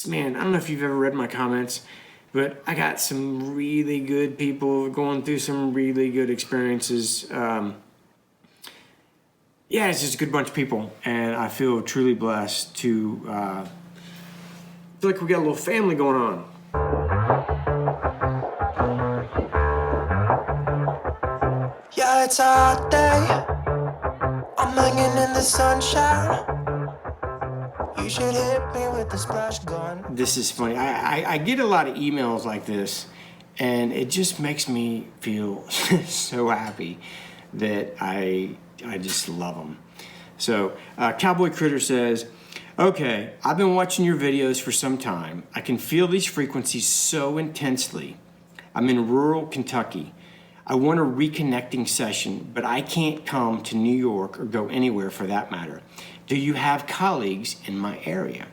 Man, I don't know if you've ever read my comments, but I got some really good people going through some really good experiences. Yeah, it's just a good bunch of people, and I feel truly blessed to feel like we got a little family going on. Yeah, it's a hot day. I'm hanging in the sunshine. You should hit me with the splash gun. This is funny. I get a lot of emails like this, and it just makes me feel so happy that I just love them. So, Cowboyed Critter says, okay, I've been watching your videos for some time. I can feel these frequencies so intensely. I'm in rural Kentucky. I want a reconnecting session, but I can't come to New York or go anywhere for that matter. Do you have colleagues in my area?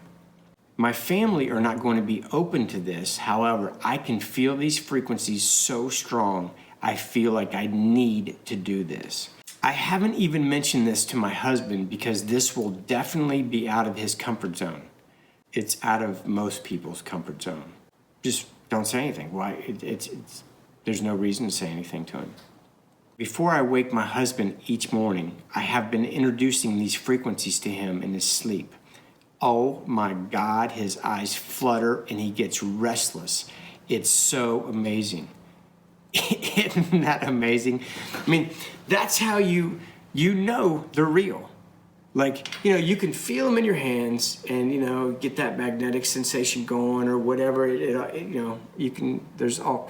My family are not going to be open to this. However, I can feel these frequencies so strong, I feel like I need to do this. I haven't even mentioned this to my husband because this will definitely be out of his comfort zone. It's out of most people's comfort zone. Just don't say anything. Why? There's no reason to say anything to him. Before I wake my husband each morning, I have been introducing these frequencies to him in his sleep. Oh my God, his eyes flutter and he gets restless. It's so amazing. Isn't that amazing? I mean, that's how you know they're real. Like, you can feel them in your hands and, get that magnetic sensation going or whatever. You can,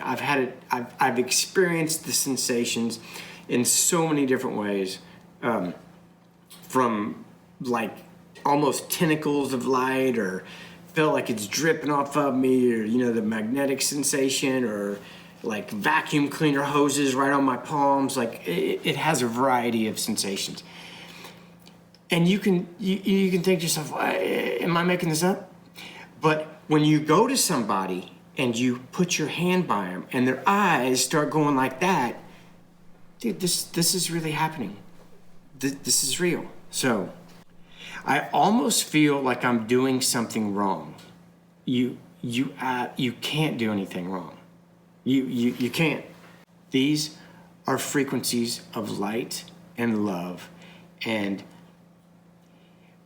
I've experienced the sensations in so many different ways, from like almost tentacles of light, or feel like it's dripping off of me, or, the magnetic sensation, or like vacuum cleaner hoses right on my palms. Like it has a variety of sensations. And you can think to yourself, am I making this up? But when you go to somebody and you put your hand by them and their eyes start going like that, dude, this is really happening. This is real. So I almost feel like I'm doing something wrong. You can't do anything wrong. You can't. These are frequencies of light and love, and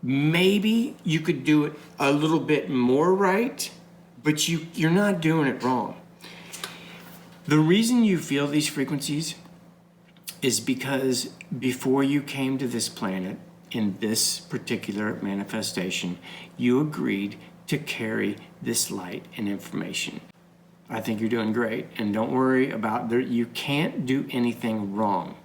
maybe you could do it a little bit more right, but you're not doing it wrong. The reason you feel these frequencies is because before you came to this planet, in this particular manifestation, you agreed to carry this light and information. I think you're doing great, and don't worry about you can't do anything wrong.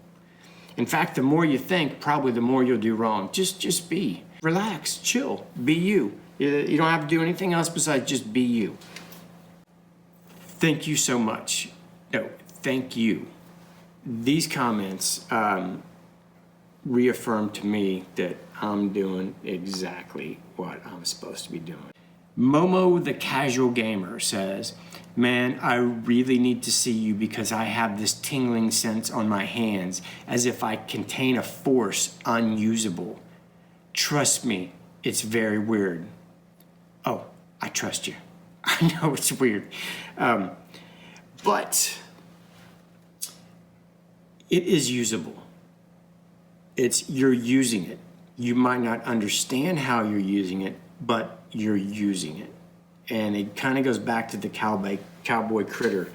In fact, the more you think, probably the more you'll do wrong. Just be. Relax, chill, be you. You don't have to do anything else besides just be you. Thank you so much. No, thank you. These comments reaffirm to me that I'm doing exactly what I'm supposed to be doing. Momo the Casual Gamer says, man, I really need to see you because I have this tingling sense on my hands as if I contain a force unusable. Trust me, it's very weird. Oh, I trust you. I know it's weird. But it is usable. You're using it. You might not understand how you're using it, but you're using it. And it kind of goes back to the Cowboy Critter.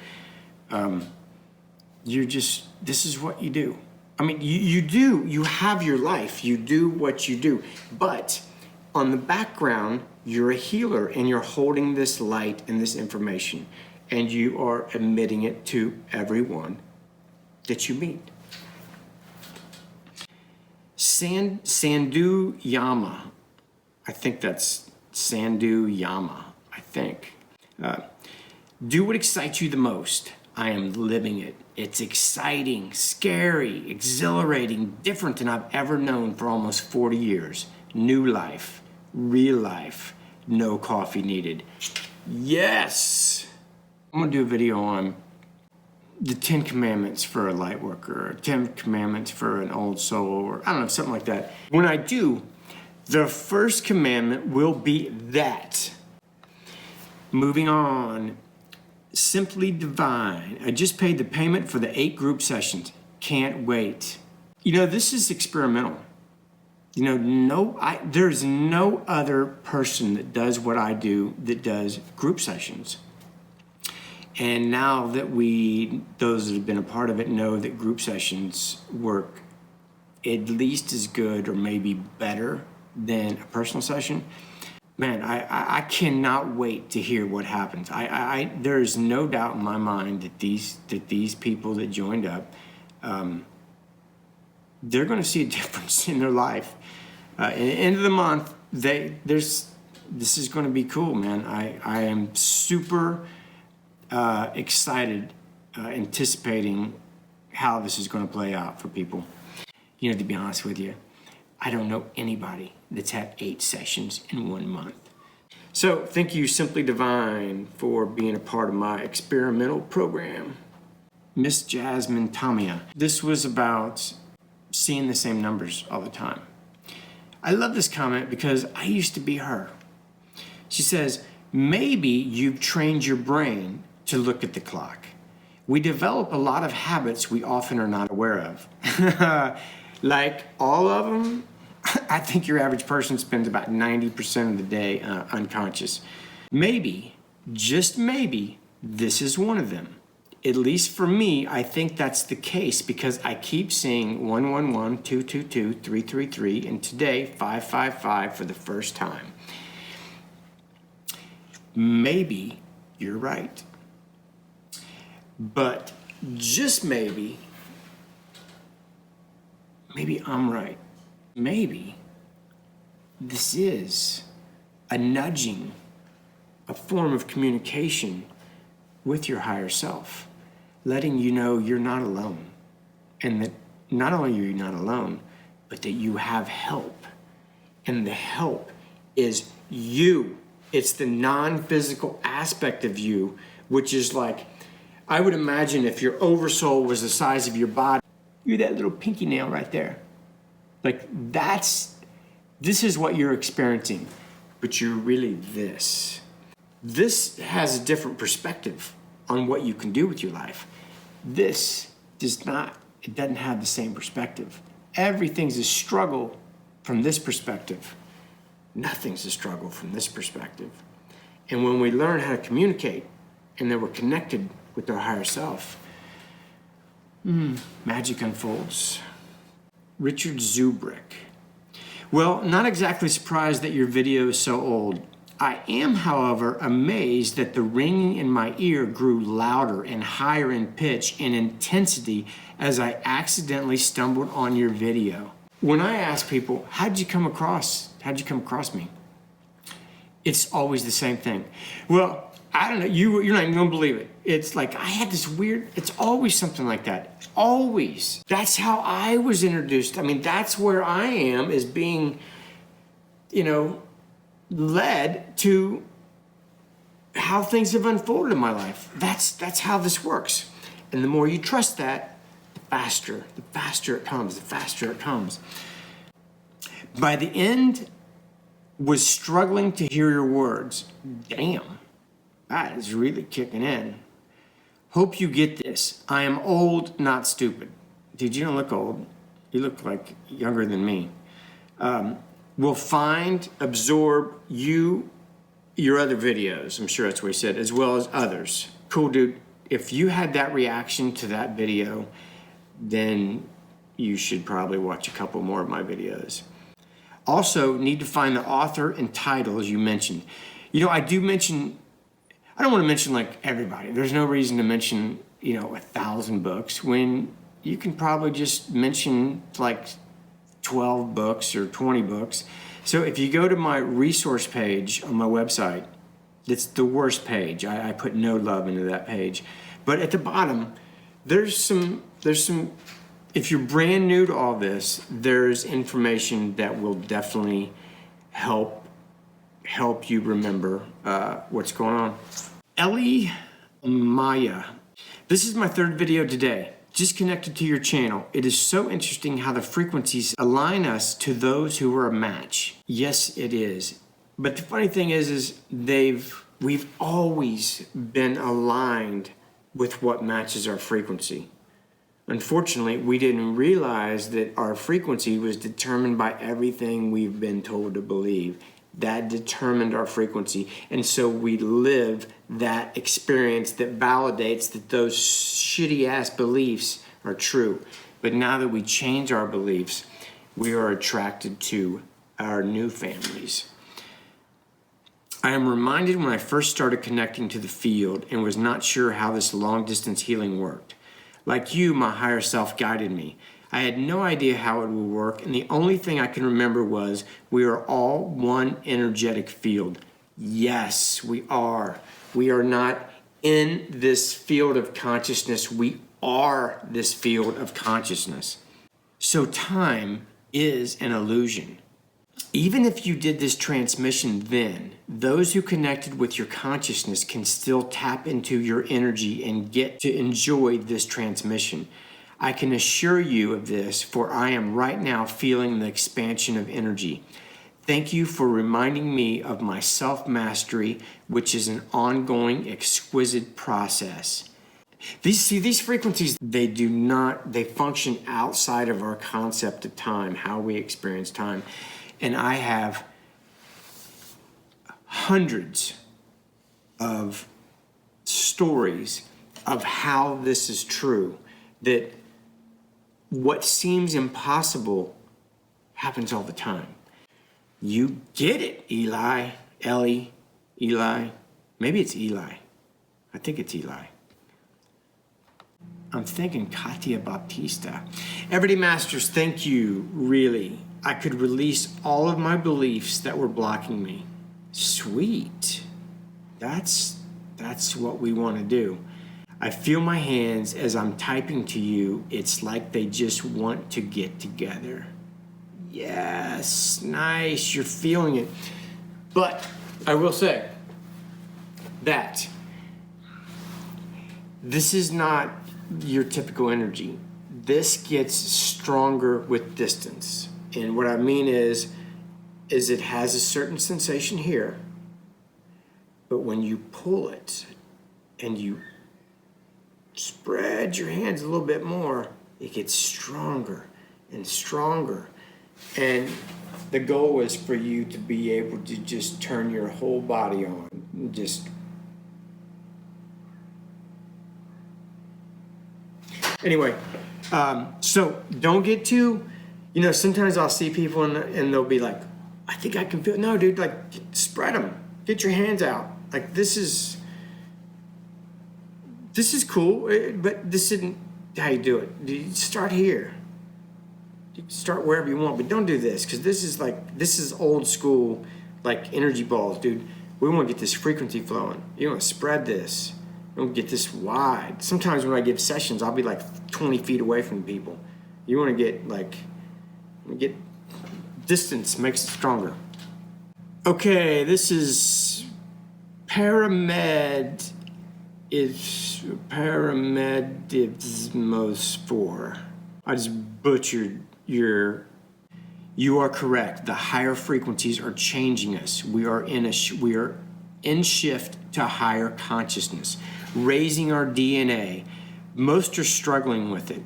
This is what you do. I mean, you have your life, you do what you do, but on the background, you're a healer and you're holding this light and this information, and you are emitting it to everyone that you meet. Sandu Yama, I think that's Sandu Yama, I think. Do what excites you the most. I am living it. It's exciting, scary, exhilarating, different than I've ever known for almost 40 years. New life, real life, no coffee needed. Yes! I'm gonna do a video on the 10 commandments for a light worker, or 10 commandments for an old soul, or I don't know, something like that. When I do, the first commandment will be that Moving on. Simply Divine. I just paid the payment for the 8 group sessions. Can't wait. You know, this is experimental. You know, there's no other person that does what I do that does group sessions. And now that those that have been a part of it know that group sessions work at least as good or maybe better than a personal session, man, I cannot wait to hear what happens. There's no doubt in my mind that these people that joined up, they're going to see a difference in their life. At the end of the month, this is going to be cool, man. I am super excited, anticipating how this is going to play out for people. You know, to be honest with you, I don't know anybody that's had 8 sessions in 1 month. So thank you, Simply Divine, for being a part of my experimental program. Miss Jasmine Tamia. This was about seeing the same numbers all the time. I love this comment because I used to be her. She says, maybe you've trained your brain to look at the clock. We develop a lot of habits we often are not aware of. Like all of them, I think your average person spends about 90% of the day unconscious. Maybe, just maybe, this is one of them. At least for me, I think that's the case because I keep seeing 111, 222, 333, and today 555 for the first time. Maybe you're right. But just maybe I'm right. Maybe this is a nudging, a form of communication with your higher self, letting you know you're not alone. And that not only are you not alone, but that you have help. And the help is you. It's the non-physical aspect of you, which is like, I would imagine if your oversoul was the size of your body, you're that little pinky nail right there. Like this is what you're experiencing, but you're really this. This has a different perspective on what you can do with your life. This does not, it doesn't have the same perspective. Everything's a struggle from this perspective. Nothing's a struggle from this perspective. And when we learn how to communicate and that we're connected with our higher self, magic unfolds. Richard Zubrick. Well, not exactly surprised that your video is so old. I am, however, amazed that the ringing in my ear grew louder and higher in pitch and intensity as I accidentally stumbled on your video. When I ask people, how'd you come across me? It's always the same thing. Well, I don't know, you're not even gonna believe it. It's like, I had this weird, it's always something like that. Always. That's how I was introduced. I mean, that's where I am, is being, led to how things have unfolded in my life. That's how this works. And the more you trust that, the faster it comes. By the end, was struggling to hear your words. Damn. That is really kicking in. Hope you get this. I am old, not stupid. Dude, you don't look old. You look like younger than me. Will find, absorb your other videos. I'm sure that's what he said, as well as others. Cool, dude. If you had that reaction to that video, then you should probably watch a couple more of my videos. Also, need to find the author and title, as you mentioned. I do mention, I don't want to mention like everybody. There's no reason to mention, 1,000 books when you can probably just mention like 12 books or 20 books. So if you go to my resource page on my website, it's the worst page. I put no love into that page. But at the bottom, there's some, if you're brand new to all this, there's information that will definitely help you remember what's going on. Ellie Maya. This is my 3rd video today. Just connected to your channel. It is so interesting how the frequencies align us to those who are a match. Yes, it is. But the funny thing is they've we've always been aligned with what matches our frequency. Unfortunately, we didn't realize that our frequency was determined by everything we've been told to believe. That determined our frequency. And so we live that experience that validates that those shitty ass beliefs are true. But now that we change our beliefs, we are attracted to our new families. I am reminded when I first started connecting to the field and was not sure how this long distance healing worked. Like you, my higher self guided me. I had no idea how it would work, and the only thing I can remember was we are all one energetic field. Yes, we are. We are not in this field of consciousness. We are this field of consciousness. So time is an illusion. Even if you did this transmission then, those who connected with your consciousness can still tap into your energy and get to enjoy this transmission. I can assure you of this, for I am right now feeling the expansion of energy. Thank you for reminding me of my self-mastery, which is an ongoing, exquisite process. These frequencies, they function outside of our concept of time, how we experience time. And I have hundreds of stories of how this is true, that what seems impossible happens all the time. You get it, Ellie, maybe it's Eli. I think it's Eli. I'm thinking Katia Baptista. Everyday Masters, thank you, really. I could release all of my beliefs that were blocking me. Sweet. That's what we want to do. I feel my hands as I'm typing to you. It's like they just want to get together. Yes, nice. You're feeling it. But I will say that this is not your typical energy. This gets stronger with distance. And what I mean is it has a certain sensation here, but when you pull it and you spread your hands a little bit more, it gets stronger and stronger. And the goal is for you to be able to just turn your whole body on. Anyway, so don't get too, sometimes I'll see people and they'll be like, I think I can feel it. No, dude, like, spread them. Get your hands out. Like, this is cool, but this isn't how you do it. You start here. You can start wherever you want, but don't do this, because this is old school, like, energy balls, dude. We want to get this frequency flowing. You want to spread this. You want to get this wide. Sometimes when I give sessions, I'll be like 20 feet away from people. You want to get distance makes it stronger. Okay, this is Paramedismos 4. I just butchered you are correct. The higher frequencies are changing us. We are in shift to higher consciousness, raising our DNA. Most are struggling with it.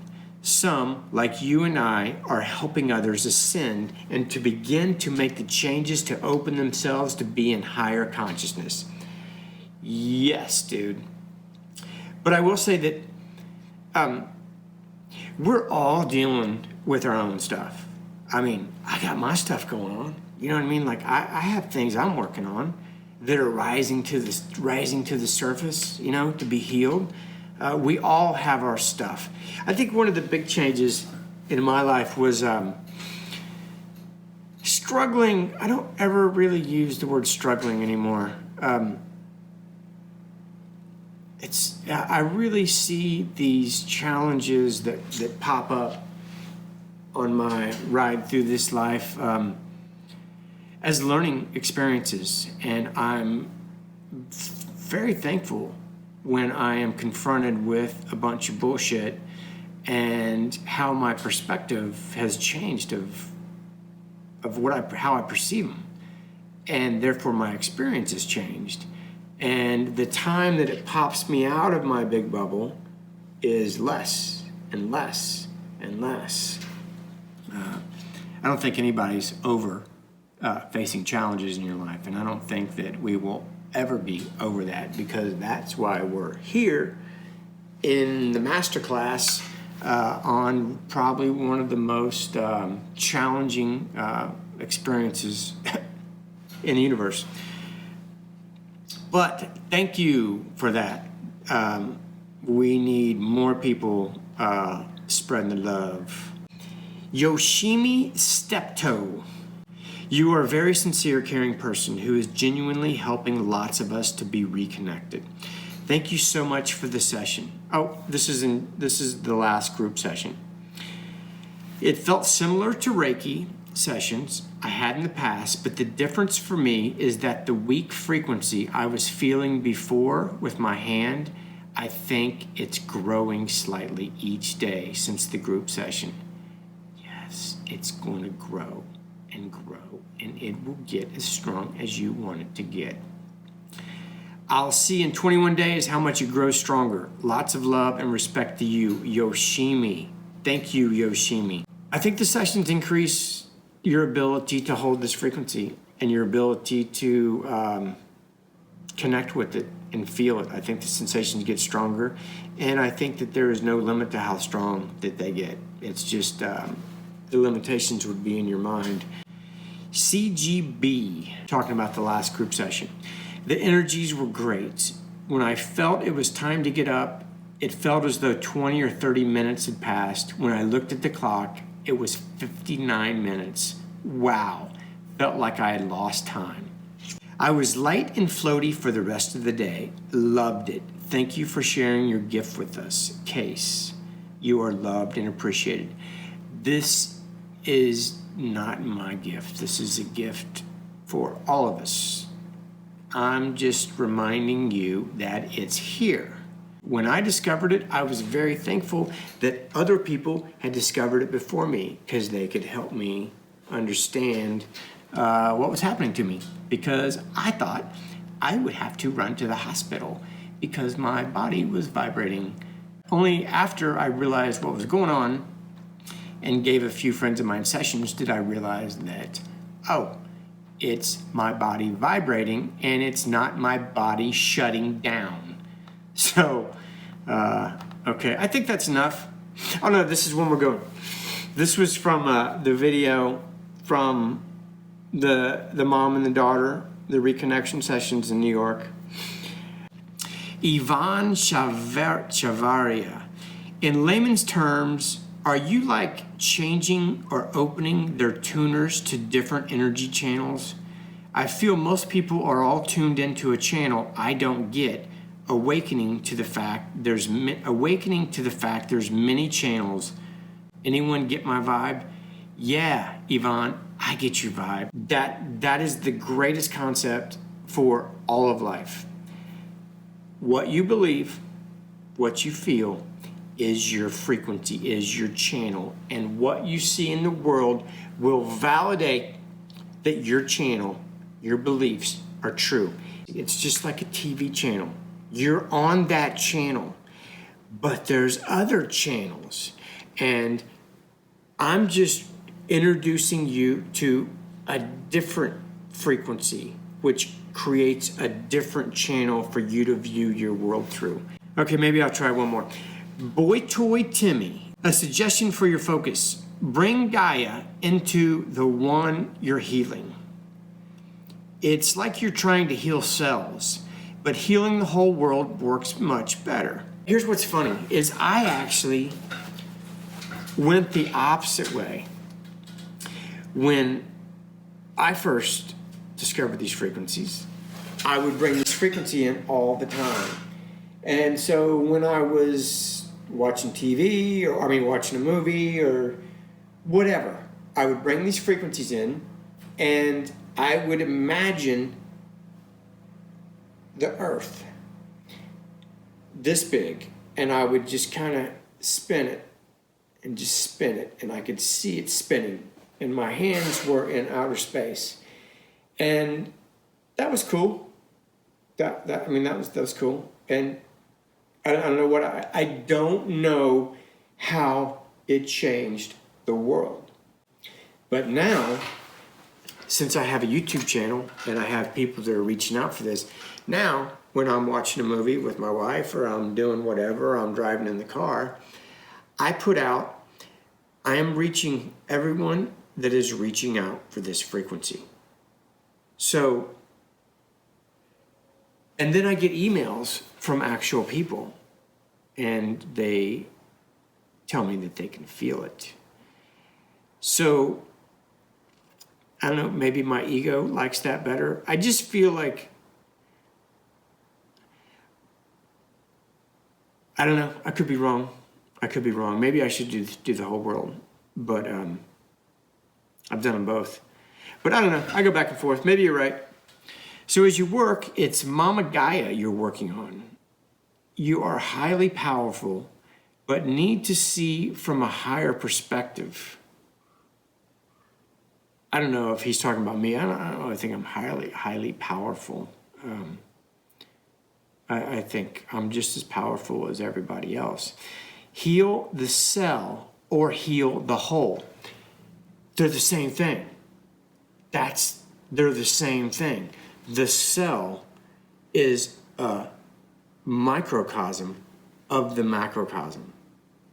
Some, like you and I, are helping others ascend and to begin to make the changes to open themselves to be in higher consciousness. Yes, dude. But I will say that we're all dealing with our own stuff. I mean, I got my stuff going on. You know what I mean? Like, I have things I'm working on that are rising to the surface, to be healed. We all have our stuff. I think one of the big changes in my life was struggling. I don't ever really use the word struggling anymore. I really see these challenges that pop up on my ride through this life as learning experiences, and I'm very thankful when I am confronted with a bunch of bullshit and how my perspective has changed of how I perceive them, and therefore my experience has changed. And the time that it pops me out of my big bubble is less and less and less. I don't think anybody's over facing challenges in your life, and I don't think that we will ever be over that, because that's why we're here in the masterclass on probably one of the most challenging experiences in the universe. But thank you for that. We need more people spreading the love. Yoshimi Steptoe. You are a very sincere, caring person who is genuinely helping lots of us to be reconnected. Thank you so much for the session. Oh, this is the last group session. It felt similar to Reiki sessions I had in the past, but the difference for me is that the weak frequency I was feeling before with my hand, I think it's growing slightly each day since the group session. Yes, it's going to grow and grow, and it will get as strong as you want it to get. I'll see in 21 days how much it grows stronger. Lots of love and respect to you, Yoshimi. Thank you, Yoshimi. I think the sessions increase your ability to hold this frequency and your ability to connect with it and feel it. I think the sensations get stronger, and I think that there is no limit to how strong that they get. It's just the limitations would be in your mind. CGB, talking about the last group session. The energies were great. When I felt it was time to get up, it felt as though 20 or 30 minutes had passed. When I looked at the clock, it was 59 minutes. Wow, felt like I had lost time. I was light and floaty for the rest of the day. Loved it. Thank you for sharing your gift with us. Case, you are loved and appreciated. This is not my gift. This is a gift for all of us. I'm just reminding you that it's here. When I discovered it, I was very thankful that other people had discovered it before me, because they could help me understand what was happening to me, because I thought I would have to run to the hospital because my body was vibrating. Only after I realized what was going on and gave a few friends of mine sessions did I realize that, oh, it's my body vibrating and it's not my body shutting down. So, okay, I think that's enough. Oh no, this is one we're going. This was from the video from the mom and the daughter, the reconnection sessions in New York. Ivan Chavaria. In layman's terms, are you like changing or opening their tuners to different energy channels? I feel most people are all tuned into a channel I don't get. Awakening to the fact there's many channels. Anyone get my vibe? Yeah, Yvonne, I get your vibe. That is the greatest concept for all of life. What you believe, what you feel, is your frequency, is your channel, and what you see in the world will validate that your channel, your beliefs are true. It's just like a TV channel. You're on that channel, but there's other channels, and I'm just introducing you to a different frequency, which creates a different channel for you to view your world through. Okay, maybe I'll try one more. Boy Toy Timmy, a suggestion for your focus. Bring Gaia into the one you're healing. It's like you're trying to heal cells, but healing the whole world works much better. Here's what's funny, is I actually went the opposite way. When I first discovered these frequencies, I would bring this frequency in all the time. And so when I was watching TV, or watching a movie or whatever, I would bring these frequencies in and I would imagine the earth this big, and I would just kind of spin it and just spin it, and I could see it spinning, and my hands were in outer space. And that was cool. I mean, that was cool. And I don't know what I don't know how it changed the world. But now, since I have a YouTube channel and I have people that are reaching out for this, now when I'm watching a movie with my wife or I'm doing whatever, I'm driving in the car, I put out, I am reaching everyone that is reaching out for this frequency. So, and then I get emails from actual people and they tell me that they can feel it. So, I don't know, maybe my ego likes that better. I just feel like, I don't know, I could be wrong. Maybe I should do the whole world, but I've done them both. But I don't know, I go back and forth. Maybe you're right. So as you work, it's Mama Gaia you're working on. You are highly powerful, but need to see from a higher perspective. I don't know if he's talking about me. I don't know. I think I'm highly powerful. I think I'm just as powerful as everybody else. Heal the cell or heal the whole. They're the same thing. They're the same thing. The cell is a microcosm of the macrocosm.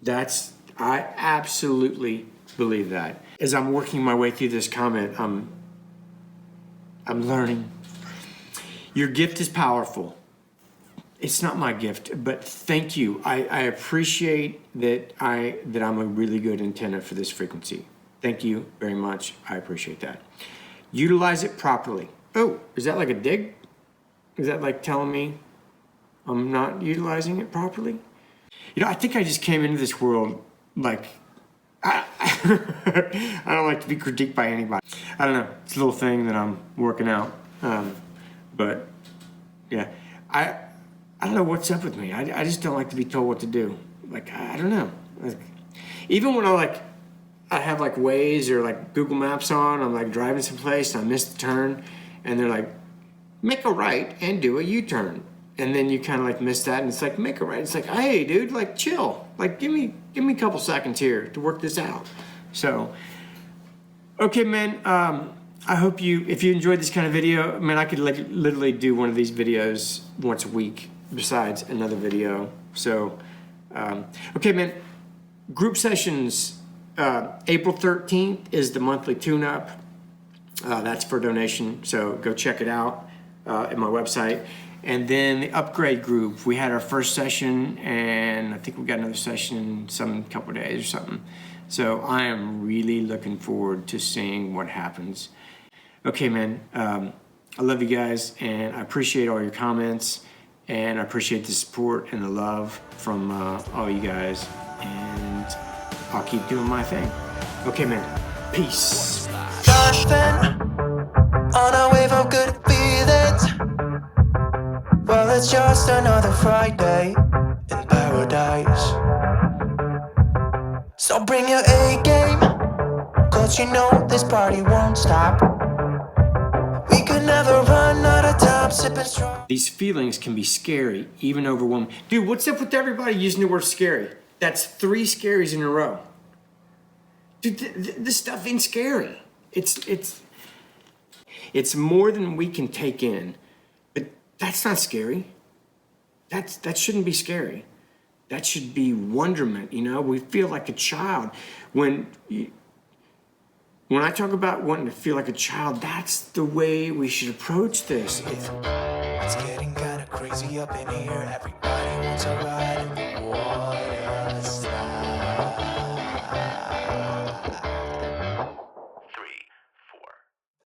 I absolutely believe that. As I'm working my way through this comment, I'm learning. Your gift is powerful. It's not my gift, but thank you. I appreciate that I'm a really good antenna for this frequency. Thank you very much. I appreciate that. Utilize it properly. Oh, is that like a dig? Is that like telling me I'm not utilizing it properly? You know, I think I just came into this world like, I don't like to be critiqued by anybody. I don't know. It's a little thing that I'm working out. But yeah, I don't know what's up with me. I just don't like to be told what to do. Like, I don't know. Like, even when I have like Waze or like Google Maps on, I'm like driving someplace and I miss the turn and they're like, make a right and do a U-turn. And then you kind of like miss that and it's like, make a right. It's like, hey dude, like chill. Like give me a couple seconds here to work this out. So, okay man, I hope if you enjoyed this kind of video, man, I could literally do one of these videos once a week besides another video. So, okay man, group sessions, April 13th is the monthly tune-up. That's for donation, so go check it out at my website. And then the upgrade group, we had our first session and I think we got another session in some couple of days or something. So I am really looking forward to seeing what happens. Okay, man, I love you guys and I appreciate all your comments and I appreciate the support and the love from all you guys. And I'll keep doing my thing. Okay, man, peace. Surfing on a wave of good feelings. Well, it's just another Friday in paradise. So bring your A game, cause you know this party won't stop. We could never run out of time sipping strong. These feelings can be scary, even overwhelming. Dude, what's up with everybody using the word scary? That's 3 scaries in a row. Dude, this stuff ain't scary. It's more than we can take in. But that's not scary. That shouldn't be scary. That should be wonderment, you know? We feel like a child. When I talk about wanting to feel like a child, that's the way we should approach this. It's getting kinda crazy up in here. Everybody wants a ride in the water.